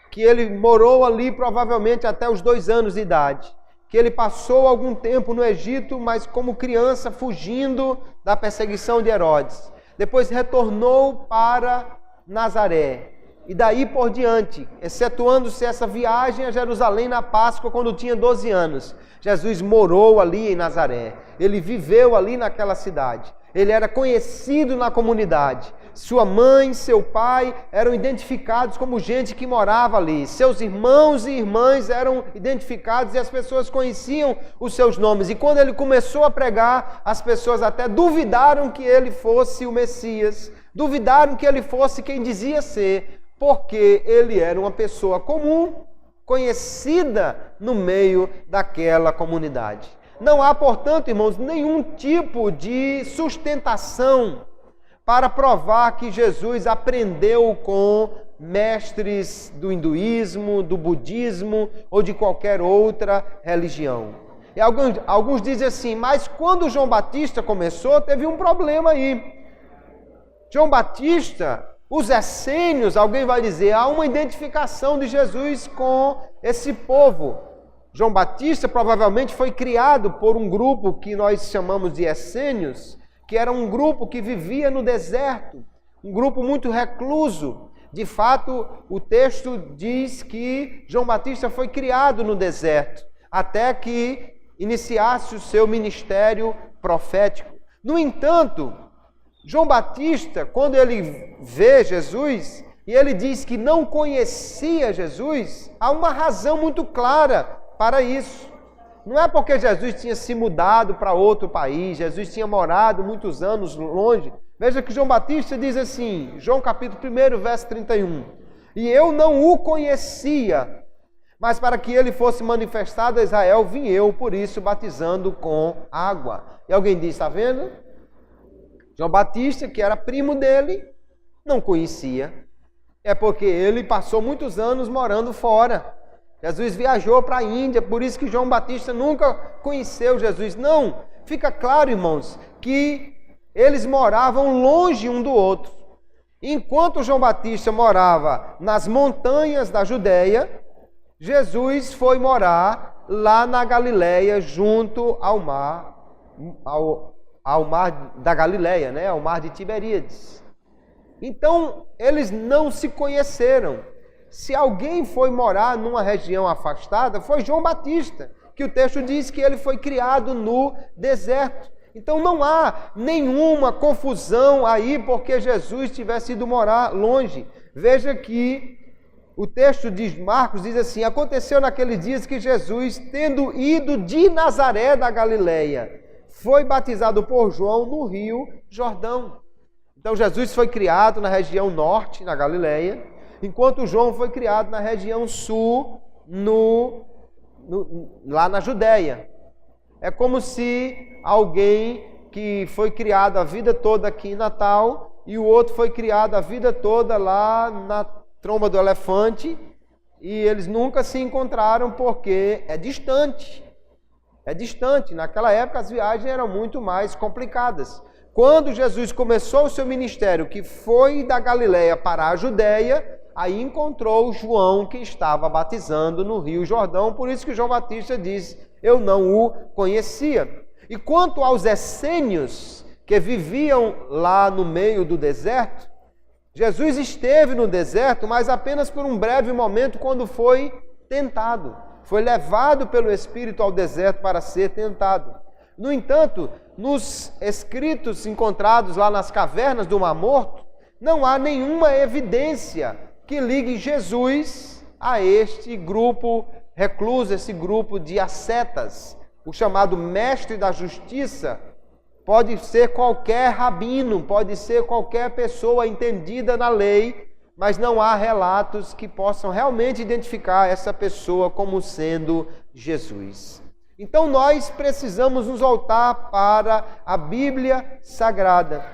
que ele morou ali provavelmente até os 2 anos de idade, que ele passou algum tempo no Egito, mas como criança fugindo da perseguição de Herodes. Depois retornou para Nazaré. E daí por diante, excetuando-se essa viagem a Jerusalém na Páscoa, quando tinha 12 anos, Jesus morou ali em Nazaré. Ele viveu ali naquela cidade. Ele era conhecido na comunidade. Sua mãe, seu pai eram identificados como gente que morava ali. Seus irmãos e irmãs eram identificados e as pessoas conheciam os seus nomes. E quando ele começou a pregar, as pessoas até duvidaram que ele fosse o Messias. Duvidaram que ele fosse quem dizia ser, porque ele era uma pessoa comum, conhecida no meio daquela comunidade. Não há, portanto, irmãos, nenhum tipo de sustentação para provar que Jesus aprendeu com mestres do hinduísmo, do budismo ou de qualquer outra religião. E alguns dizem assim, mas quando João Batista começou, teve um problema aí. João Batista, os essênios, alguém vai dizer, há uma identificação de Jesus com esse povo. João Batista provavelmente foi criado por um grupo que nós chamamos de essênios, que era um grupo que vivia no deserto, um grupo muito recluso. De fato, o texto diz que João Batista foi criado no deserto, até que iniciasse o seu ministério profético. No entanto, João Batista, quando ele vê Jesus, e ele diz que não conhecia Jesus, há uma razão muito clara para isso. Não é porque Jesus tinha se mudado para outro país, Jesus tinha morado muitos anos longe. Veja que João Batista diz assim, João capítulo 1, verso 31. E eu não o conhecia, mas para que ele fosse manifestado a Israel, vim eu, por isso, batizando com água. E alguém diz, está vendo? João Batista, que era primo dele, não conhecia. É porque ele passou muitos anos morando fora. Jesus viajou para a Índia, por isso que João Batista nunca conheceu Jesus. Não, fica claro, irmãos, que eles moravam longe um do outro. Enquanto João Batista morava nas montanhas da Judéia, Jesus foi morar lá na Galileia, junto ao mar, ao mar da Galileia, né? Ao mar de Tiberíades. Então, eles não se conheceram. Se alguém foi morar numa região afastada, foi João Batista, que o texto diz que ele foi criado no deserto. Então não há nenhuma confusão aí porque Jesus tivesse ido morar longe. Veja que o texto de Marcos diz assim, aconteceu naqueles dias que Jesus, tendo ido de Nazaré da Galileia, foi batizado por João no rio Jordão. Então Jesus foi criado na região norte, na Galileia, enquanto João foi criado na região sul, lá na Judéia. É como se alguém que foi criado a vida toda aqui em Natal e o outro foi criado a vida toda lá na tromba do elefante e eles nunca se encontraram porque é distante. É distante. Naquela época as viagens eram muito mais complicadas. Quando Jesus começou o seu ministério, que foi da Galileia para a Judéia, aí encontrou João que estava batizando no Rio Jordão, por isso que João Batista diz, eu não o conhecia. E quanto aos essênios que viviam lá no meio do deserto, Jesus esteve no deserto, mas apenas por um breve momento quando foi tentado. Foi levado pelo Espírito ao deserto para ser tentado. No entanto, nos escritos encontrados lá nas cavernas do Mar Morto, não há nenhuma evidência que ligue Jesus a este grupo recluso, esse grupo de ascetas. O chamado mestre da justiça pode ser qualquer rabino, pode ser qualquer pessoa entendida na lei, mas não há relatos que possam realmente identificar essa pessoa como sendo Jesus. Então nós precisamos nos voltar para a Bíblia Sagrada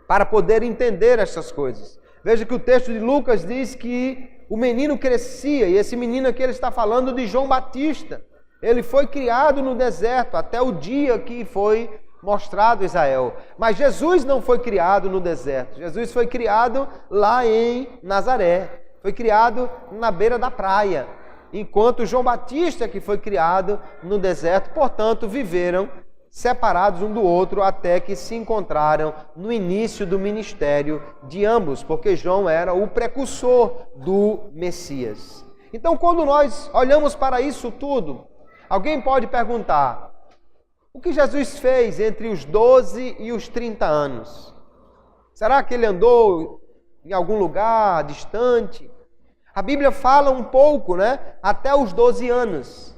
para poder entender essas coisas. Veja que o texto de Lucas diz que o menino crescia, e esse menino aqui ele está falando de João Batista. Ele foi criado no deserto até o dia que foi mostrado a Israel. Mas Jesus não foi criado no deserto. Jesus foi criado lá em Nazaré. Foi criado na beira da praia. Enquanto João Batista que foi criado no deserto, portanto, viveram separados um do outro até que se encontraram no início do ministério de ambos, porque João era o precursor do Messias. Então, quando nós olhamos para isso tudo, alguém pode perguntar, o que Jesus fez entre os 12 e os 30 anos? Será que ele andou em algum lugar distante? A Bíblia fala um pouco, né? Até os 12 anos.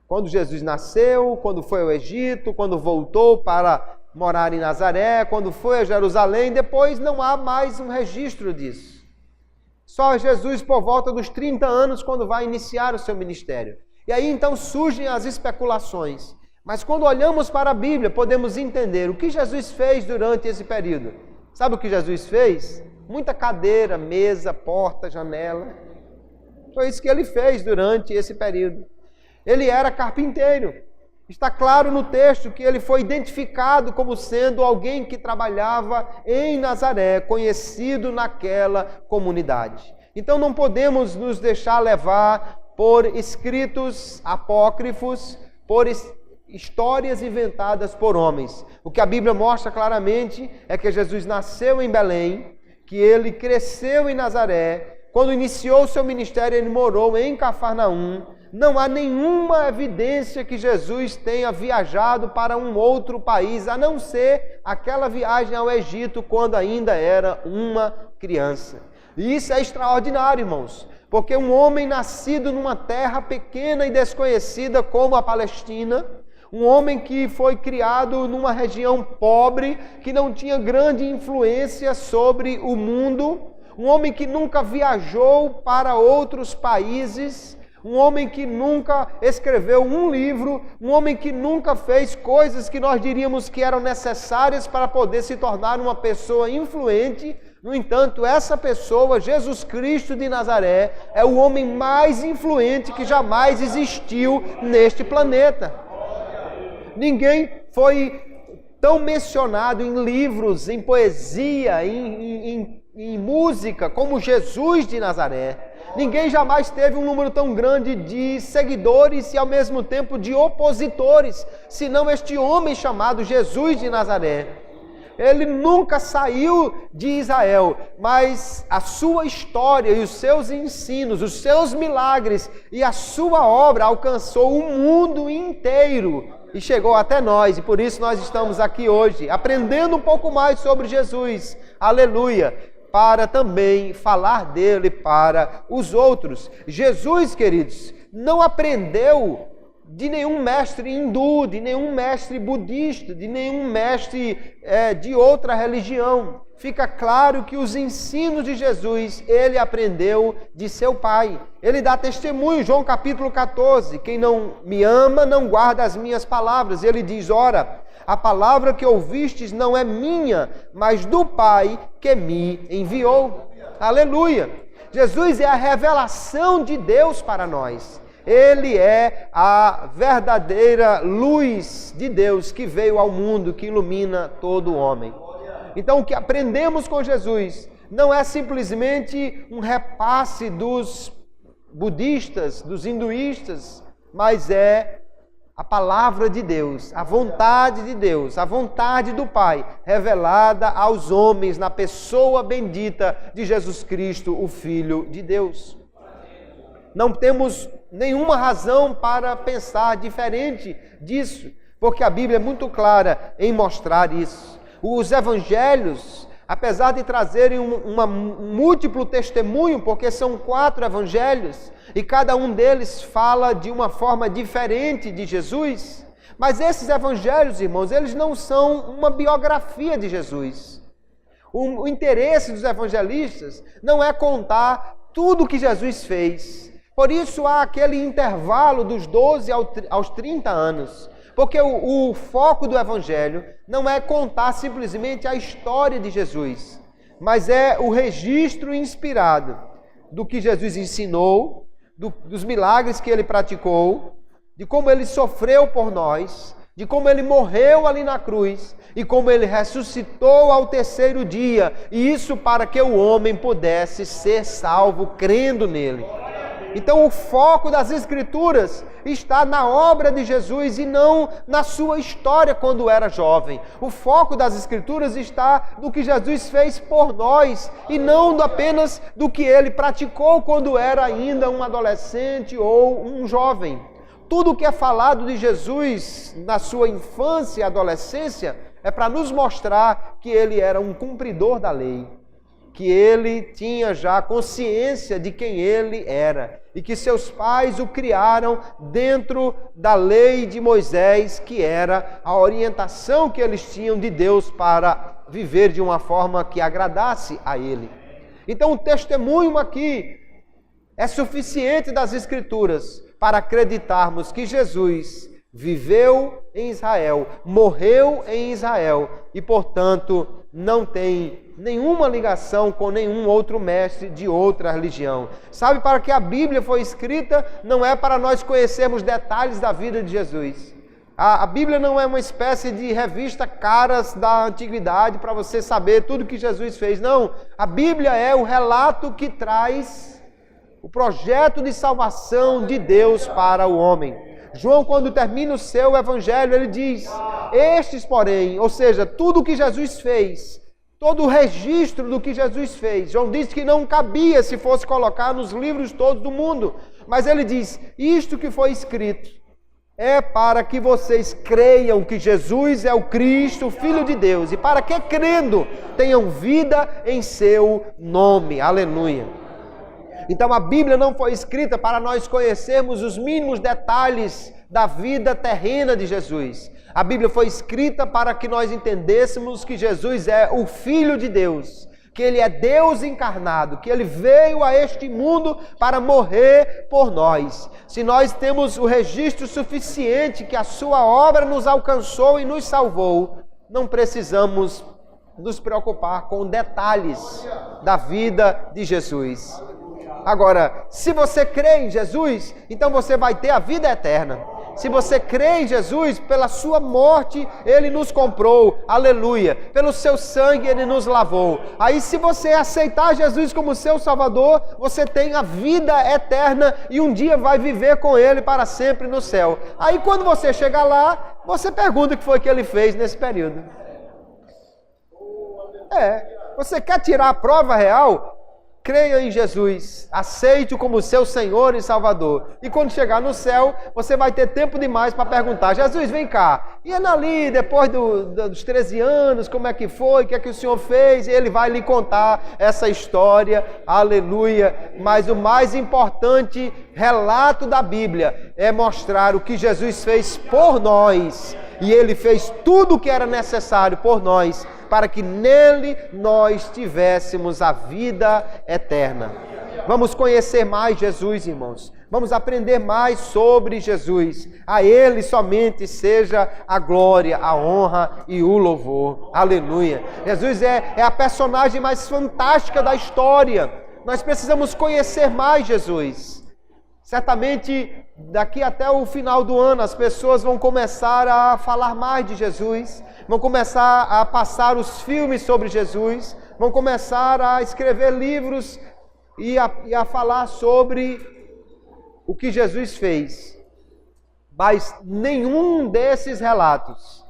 Quando Jesus nasceu, quando foi ao Egito, quando voltou para morar em Nazaré, quando foi a Jerusalém, depois não há mais um registro disso. Só Jesus por volta dos 30 anos quando vai iniciar o seu ministério. E aí então surgem as especulações. Mas quando olhamos para a Bíblia, podemos entender o que Jesus fez durante esse período. Sabe o que Jesus fez? Muita cadeira, mesa, porta, janela. Foi isso que ele fez durante esse período. Ele era carpinteiro. Está claro no texto que ele foi identificado como sendo alguém que trabalhava em Nazaré, conhecido naquela comunidade. Então não podemos nos deixar levar por escritos apócrifos, por histórias inventadas por homens. O que a Bíblia mostra claramente é que Jesus nasceu em Belém, que ele cresceu em Nazaré, quando iniciou o seu ministério ele morou em Cafarnaum. Não há nenhuma evidência que Jesus tenha viajado para um outro país, a não ser aquela viagem ao Egito quando ainda era uma criança. E isso é extraordinário, irmãos, porque um homem nascido numa terra pequena e desconhecida como a Palestina, um homem que foi criado numa região pobre, que não tinha grande influência sobre o mundo, um homem que nunca viajou para outros países, um homem que nunca escreveu um livro, um homem que nunca fez coisas que nós diríamos que eram necessárias para poder se tornar uma pessoa influente. No entanto, essa pessoa, Jesus Cristo de Nazaré, é o homem mais influente que jamais existiu neste planeta. Ninguém foi tão mencionado em livros, em poesia, em música, como Jesus de Nazaré. Ninguém jamais teve um número tão grande de seguidores e ao mesmo tempo de opositores, senão este homem chamado Jesus de Nazaré. Ele nunca saiu de Israel, mas a sua história e os seus ensinos, os seus milagres e a sua obra alcançou o mundo inteiro e chegou até nós, e por isso nós estamos aqui hoje, aprendendo um pouco mais sobre Jesus, aleluia, para também falar dele para os outros. Jesus, queridos, não aprendeu de nenhum mestre hindu, de nenhum mestre budista, de nenhum mestre de outra religião. Fica claro que os ensinos de Jesus, ele aprendeu de seu Pai. Ele dá testemunho, João capítulo 14, quem não me ama, não guarda as minhas palavras. Ele diz, ora, a palavra que ouvistes não é minha, mas do Pai que me enviou. Aleluia! Jesus é a revelação de Deus para nós. Ele é a verdadeira luz de Deus que veio ao mundo, que ilumina todo homem. Então, o que aprendemos com Jesus não é simplesmente um repasse dos budistas, dos hinduístas, mas é a palavra de Deus, a vontade de Deus, a vontade do Pai, revelada aos homens na pessoa bendita de Jesus Cristo, o Filho de Deus. Não temos nenhuma razão para pensar diferente disso, porque a Bíblia é muito clara em mostrar isso. Os evangelhos, apesar de trazerem um múltiplo testemunho, porque são 4 evangelhos, e cada um deles fala de uma forma diferente de Jesus, mas esses evangelhos, irmãos, eles não são uma biografia de Jesus. O interesse dos evangelistas não é contar tudo o que Jesus fez. Por isso há aquele intervalo dos 12 aos 30 anos. Porque o foco do Evangelho não é contar simplesmente a história de Jesus, mas é o registro inspirado do que Jesus ensinou, dos milagres que ele praticou, de como ele sofreu por nós, de como ele morreu ali na cruz e como ele ressuscitou ao 3º dia, e isso para que o homem pudesse ser salvo crendo nele. Então o foco das Escrituras está na obra de Jesus e não na sua história quando era jovem. O foco das Escrituras está no que Jesus fez por nós e não apenas do que ele praticou quando era ainda um adolescente ou um jovem. Tudo o que é falado de Jesus na sua infância e adolescência é para nos mostrar que ele era um cumpridor da lei, que ele tinha já consciência de quem ele era e que seus pais o criaram dentro da lei de Moisés, que era a orientação que eles tinham de Deus para viver de uma forma que agradasse a ele. Então o testemunho aqui é suficiente das Escrituras para acreditarmos que Jesus viveu em Israel, morreu em Israel e, portanto, não tem nenhuma ligação com nenhum outro mestre de outra religião. Sabe, para que a Bíblia foi escrita, não é para nós conhecermos detalhes da vida de Jesus. A Bíblia não é uma espécie de revista caras da antiguidade para você saber tudo que Jesus fez. Não, a Bíblia é o relato que traz o projeto de salvação de Deus para o homem. João, quando termina o seu evangelho, ele diz, estes, porém, ou seja, tudo o que Jesus fez, todo o registro do que Jesus fez, João disse que não cabia se fosse colocar nos livros todos do mundo, mas ele diz, isto que foi escrito é para que vocês creiam que Jesus é o Cristo, o Filho de Deus, e para que crendo tenham vida em seu nome, aleluia. Então a Bíblia não foi escrita para nós conhecermos os mínimos detalhes da vida terrena de Jesus. A Bíblia foi escrita para que nós entendêssemos que Jesus é o Filho de Deus, que Ele é Deus encarnado, que Ele veio a este mundo para morrer por nós. Se nós temos o registro suficiente que a sua obra nos alcançou e nos salvou, não precisamos nos preocupar com detalhes da vida de Jesus. Agora, se você crê em Jesus, então você vai ter a vida eterna. Se você crê em Jesus, pela sua morte Ele nos comprou, aleluia. Pelo seu sangue Ele nos lavou. Aí se você aceitar Jesus como seu Salvador, você tem a vida eterna e um dia vai viver com Ele para sempre no céu. Aí quando você chegar lá, você pergunta o que foi que Ele fez nesse período. Você quer tirar a prova real? Creia em Jesus, aceite-o como seu Senhor e Salvador. E quando chegar no céu, você vai ter tempo demais para perguntar: Jesus, vem cá, e ali, depois dos 13 anos, como é que foi, o que é que o Senhor fez? E Ele vai lhe contar essa história, aleluia. Mas o mais importante relato da Bíblia é mostrar o que Jesus fez por nós. E Ele fez tudo o que era necessário por nós, para que nele nós tivéssemos a vida eterna. Vamos conhecer mais Jesus, irmãos. Vamos aprender mais sobre Jesus. A Ele somente seja a glória, a honra e o louvor. Aleluia. Jesus é a personagem mais fantástica da história. Nós precisamos conhecer mais Jesus. Certamente, daqui até o final do ano, as pessoas vão começar a falar mais de Jesus, vão começar a passar os filmes sobre Jesus, vão começar a escrever livros e a falar sobre o que Jesus fez. Mas nenhum desses relatos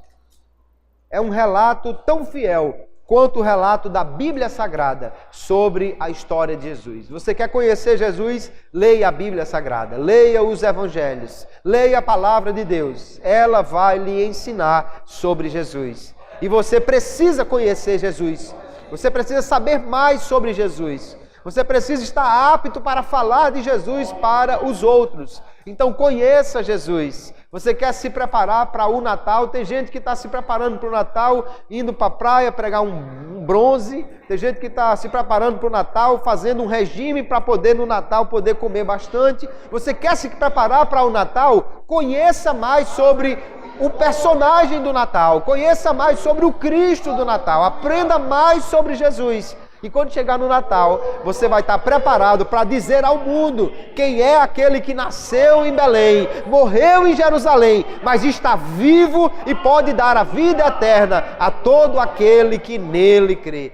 é um relato tão fiel quanto o relato da Bíblia Sagrada sobre a história de Jesus. Você quer conhecer Jesus? Leia a Bíblia Sagrada, leia os Evangelhos, leia a Palavra de Deus. Ela vai lhe ensinar sobre Jesus. E você precisa conhecer Jesus. Você precisa saber mais sobre Jesus. Você precisa estar apto para falar de Jesus para os outros. Então conheça Jesus. Você quer se preparar para o Natal? Tem gente que está se preparando para o Natal, indo para a praia pregar um bronze. Tem gente que está se preparando para o Natal, fazendo um regime para poder no Natal poder comer bastante. Você quer se preparar para o Natal? Conheça mais sobre o personagem do Natal. Conheça mais sobre o Cristo do Natal. Aprenda mais sobre Jesus. E quando chegar no Natal, você vai estar preparado para dizer ao mundo quem é aquele que nasceu em Belém, morreu em Jerusalém, mas está vivo e pode dar a vida eterna a todo aquele que nele crê.